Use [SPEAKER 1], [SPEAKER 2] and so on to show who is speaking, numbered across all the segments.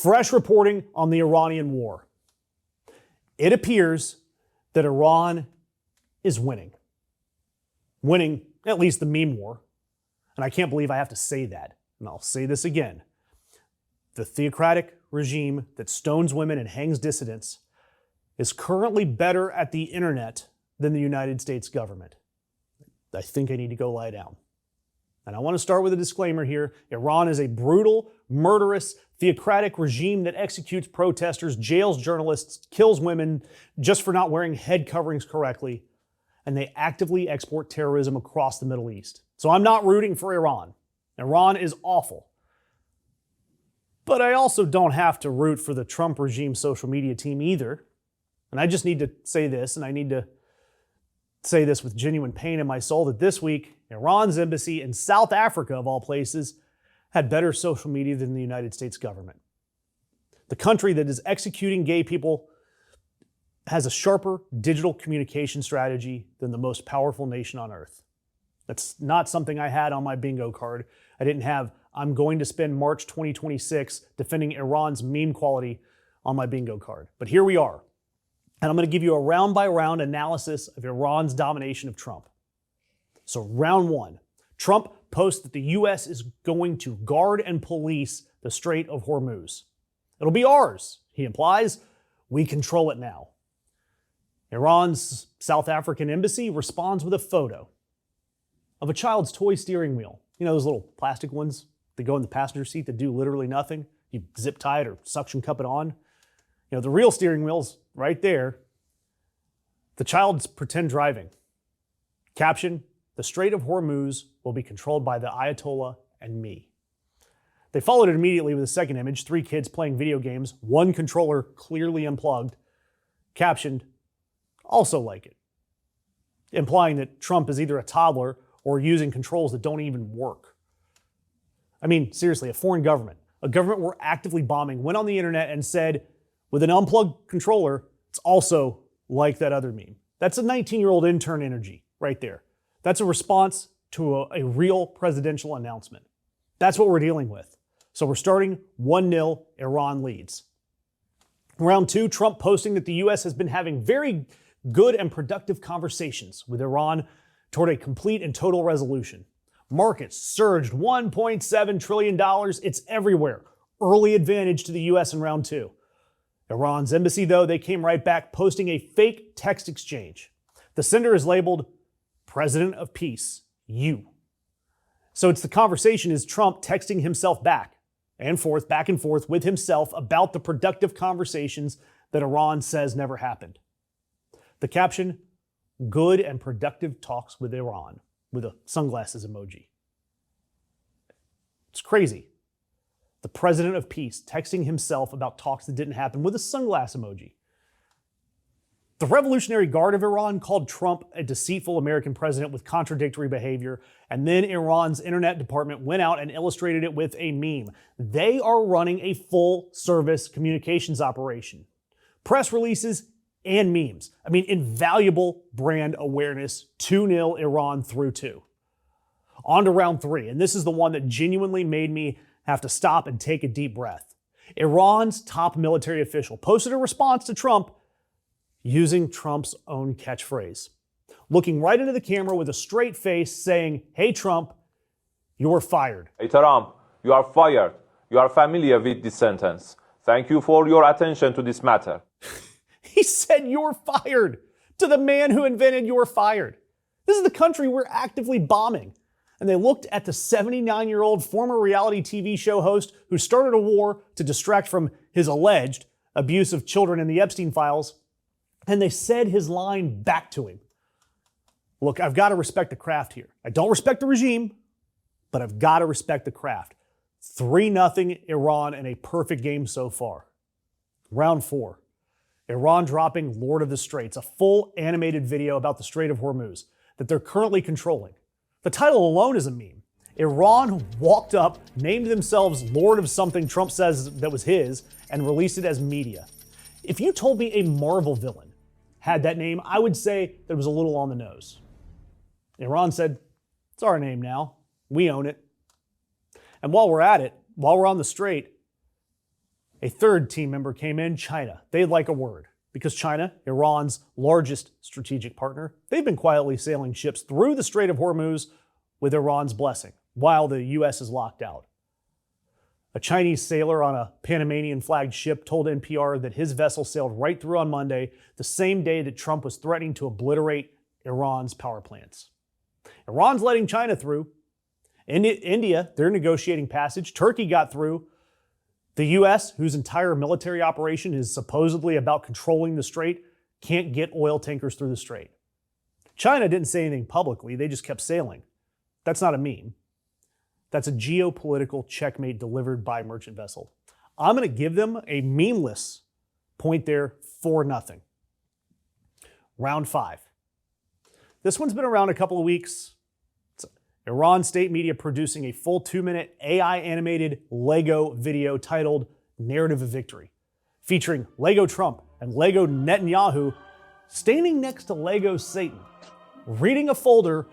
[SPEAKER 1] Fresh reporting on the Iranian war. It appears that Iran is winning. Winning at least the meme war. And I can't believe I have to say that. And I'll say this again. The theocratic regime that stones women and hangs dissidents is currently better at the internet than the United States government. I think I need to go lie down. And I want to start with a disclaimer here. Iran is a brutal, murderous, theocratic regime that executes protesters, jails journalists, kills women just for not wearing head coverings correctly, and they actively export terrorism across the Middle East. So I'm not rooting for Iran. Iran is awful. But I also don't have to root for the Trump regime social media team either. And I just need to say this, and I need to say this with genuine pain in my soul, that this week, Iran's embassy in South Africa, of all places, had better social media than the United States government. The country that is executing gay people has a sharper digital communication strategy than the most powerful nation on earth. That's not something I had on my bingo card. I didn't have, I'm going to spend March 2026 defending Iran's meme quality on my bingo card. But here we are. And I'm going to give you a round-by-round analysis of Iran's domination of Trump. So round one, Trump posts that the U.S. is going to guard and police the Strait of Hormuz. It'll be ours, he implies. We control it now. Iran's South African embassy responds with a photo of a child's toy steering wheel. You know those little plastic ones that go in the passenger seat that do literally nothing? You zip tie it or suction cup it on. You know, the real steering wheel's right there. The child's pretend driving. Caption, the Strait of Hormuz will be controlled by the Ayatollah and me. They followed it immediately with a second image, 3 kids playing video games, 1 controller clearly unplugged, captioned, also like it, implying that Trump is either a toddler or using controls that don't even work. I mean, seriously, a foreign government, a government we're actively bombing, went on the internet and said, with an unplugged controller, it's also like that other meme. That's a 19-year-old intern energy right there. That's a response to a real presidential announcement. That's what we're dealing with. So we're starting 1-0, Iran leads. Round 2, Trump posting that the U.S. has been having very good and productive conversations with Iran toward a complete and total resolution. Markets surged $1.7 trillion. It's everywhere. Early advantage to the U.S. in round 2. Iran's embassy, though, they came right back posting a fake text exchange. The sender is labeled President of Peace, you. So it's the conversation is Trump texting himself back and forth with himself about the productive conversations that Iran says never happened. The caption, good and productive talks with Iran, with a sunglasses emoji. It's crazy. The President of Peace texting himself about talks that didn't happen with a sunglass emoji. The Revolutionary Guard of Iran called Trump a deceitful American president with contradictory behavior, and then Iran's internet department went out and illustrated it with a meme. They are running a full-service communications operation. Press releases and memes. I mean, invaluable brand awareness. 2-0 Iran through 2. On to round 3, and this is the one that genuinely made me have to stop and take a deep breath. Iran's top military official posted a response to Trump using Trump's own catchphrase. Looking right into the camera with a straight face saying, hey Trump, you're fired.
[SPEAKER 2] Hey Trump, you are fired. You are familiar with this sentence. Thank you for your attention to this matter.
[SPEAKER 1] He said you're fired to the man who invented you're fired. This is the country we're actively bombing. And they looked at the 79-year-old former reality TV show host who started a war to distract from his alleged abuse of children in the Epstein files, and they said his line back to him. Look, I've got to respect the craft here. I don't respect the regime, but I've got to respect the craft. 3-0 Iran in a perfect game so far. Round 4. Iran dropping Lord of the Straits, a full animated video about the Strait of Hormuz that they're currently controlling. The title alone is a meme. Iran walked up, named themselves Lord of something Trump says that was his, and released it as media. If you told me a Marvel villain had that name, I would say that it was a little on the nose. Iran said, it's our name now. We own it. And while we're at it, while we're on the strait, A third team member came in, China. They'd like a word. Because China, Iran's largest strategic partner, they've been quietly sailing ships through the Strait of Hormuz with Iran's blessing, while the U.S. is locked out. A Chinese sailor on a Panamanian-flagged ship told NPR that his vessel sailed right through on Monday, the same day that Trump was threatening to obliterate Iran's power plants. Iran's letting China through. India, they're negotiating passage. Turkey got through. The U.S., whose entire military operation is supposedly about controlling the strait, can't get oil tankers through the strait. China didn't say anything publicly, they just kept sailing. That's not a meme. That's a geopolitical checkmate delivered by merchant vessel. I'm going to give them a memeless point there for nothing. Round 5. This one's been around a couple of weeks. Iran state media producing a full 2-minute AI animated Lego video titled Narrative of Victory, featuring Lego Trump and Lego Netanyahu standing next to Lego Satan, reading a folder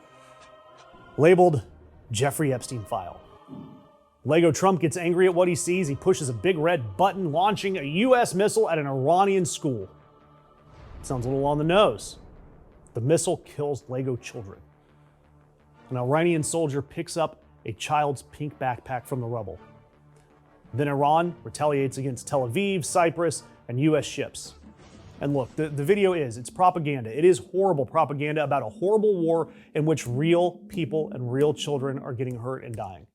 [SPEAKER 1] labeled Jeffrey Epstein File. Lego Trump gets angry at what he sees. He pushes a big red button, launching a U.S. missile at an Iranian school. Sounds a little on the nose. The missile kills Lego children. An Iranian soldier picks up a child's pink backpack from the rubble. Then Iran retaliates against Tel Aviv, Cyprus, and U.S. ships. And look, the video it's propaganda. It is horrible propaganda about a horrible war in which real people and real children are getting hurt and dying.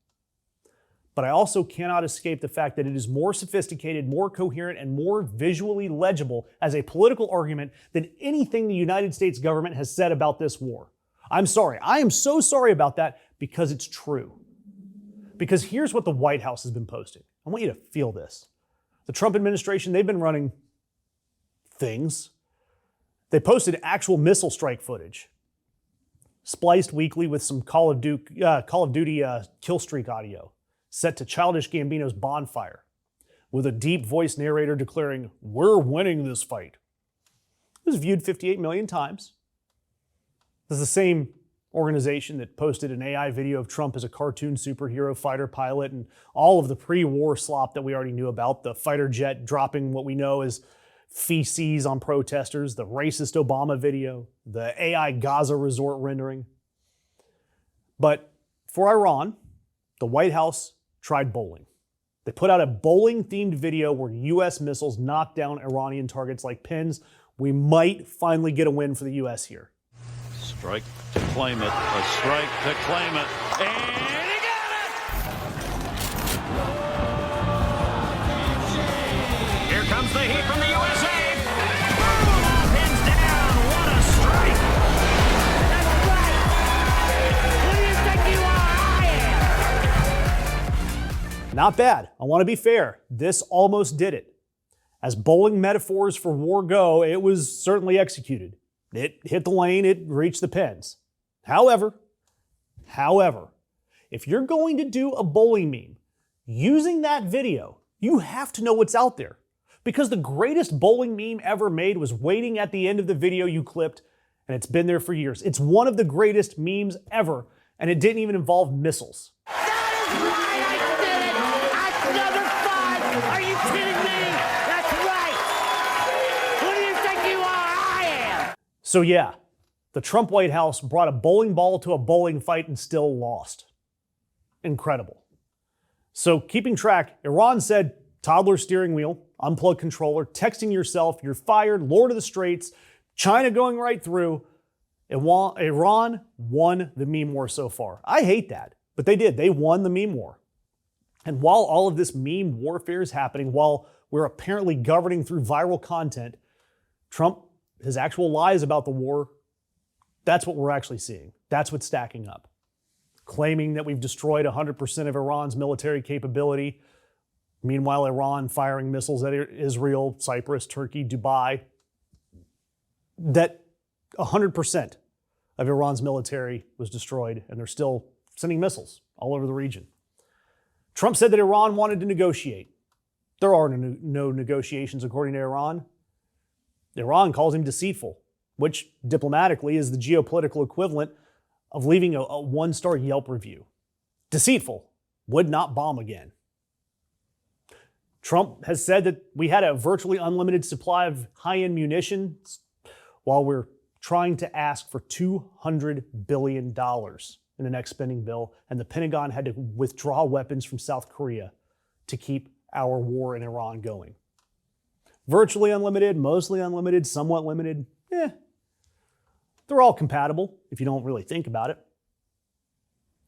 [SPEAKER 1] But I also cannot escape the fact that it is more sophisticated, more coherent, and more visually legible as a political argument than anything the United States government has said about this war. I'm sorry. I am so sorry about that because it's true. Because here's what the White House has been posting. I want you to feel this. The Trump administration, they've been running things. They posted actual missile strike footage, spliced weekly with some Call of Duty kill streak audio, set to Childish Gambino's bonfire, with a deep voice narrator declaring, "We're winning this fight." It was viewed 58 million times. This is the same organization that posted an AI video of Trump as a cartoon superhero fighter pilot and all of the pre-war slop that we already knew about, the fighter jet dropping what we know as feces on protesters, the racist Obama video, the AI Gaza resort rendering. But for Iran, the White House tried bowling. They put out a bowling-themed video where U.S. missiles knocked down Iranian targets like pins. We might finally get a win for the U.S. here.
[SPEAKER 3] Strike to claim it, a strike to claim it, and he got it! Here comes the heat from the USA! Boom! Pins down, what a strike! That's right! Who do you think you are? I am!
[SPEAKER 1] Not bad. I want to be fair. This almost did it. As bowling metaphors for war go, it was certainly executed. It hit the lane, it reached the pins. However, if you're going to do a bowling meme using that video, you have to know what's out there. Because the greatest bowling meme ever made was waiting at the end of the video you clipped, and it's been there for years. It's one of the greatest memes ever, and it didn't even involve missiles.
[SPEAKER 4] That is right, I did it! That's number 5! Are you kidding me? That's right! Who do you think you are? I am!
[SPEAKER 1] So yeah, the Trump White House brought a bowling ball to a bowling fight and still lost. Incredible. So keeping track, Iran said, toddler steering wheel, unplugged controller, texting yourself, you're fired, Lord of the Straits, China going right through. Iran won the meme war so far. I hate that, but they did. They won the meme war. And while all of this meme warfare is happening, while we're apparently governing through viral content, Trump, his actual lies about the war, that's what we're actually seeing. That's what's stacking up. Claiming that we've destroyed 100% of Iran's military capability. Meanwhile, Iran firing missiles at Israel, Cyprus, Turkey, Dubai. That 100% of Iran's military was destroyed, and they're still sending missiles all over the region. Trump said that Iran wanted to negotiate. There are no negotiations according to Iran. Iran calls him deceitful, which diplomatically is the geopolitical equivalent of leaving a 1-star Yelp review. Deceitful, would not bomb again. Trump has said that we had a virtually unlimited supply of high-end munitions while we're trying to ask for $200 billion in the next spending bill, and the Pentagon had to withdraw weapons from South Korea to keep our war in Iran going. Virtually unlimited, mostly unlimited, somewhat limited, they're all compatible if you don't really think about it.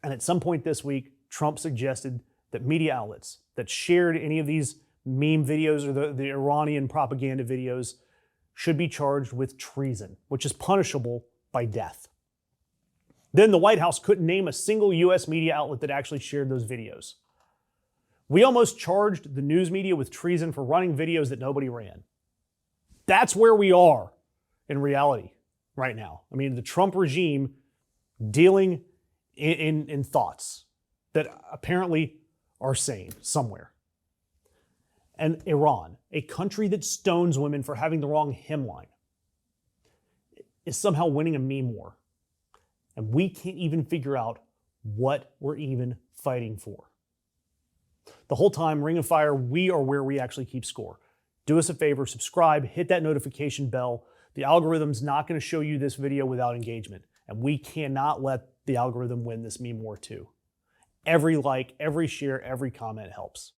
[SPEAKER 1] And at some point this week, Trump suggested that media outlets that shared any of these meme videos or the Iranian propaganda videos should be charged with treason, which is punishable by death. Then the White House couldn't name a single US media outlet that actually shared those videos. We almost charged the news media with treason for running videos that nobody ran. That's where we are in reality right now. I mean, the Trump regime dealing in thoughts that apparently are sane somewhere. And Iran, a country that stones women for having the wrong hemline, is somehow winning a meme war. And we can't even figure out what we're even fighting for. The whole time, Ring of Fire, we are where we actually keep score. Do us a favor, subscribe, hit that notification bell. The algorithm's not going to show you this video without engagement. And we cannot let the algorithm win this meme war too. Every like, every share, every comment helps.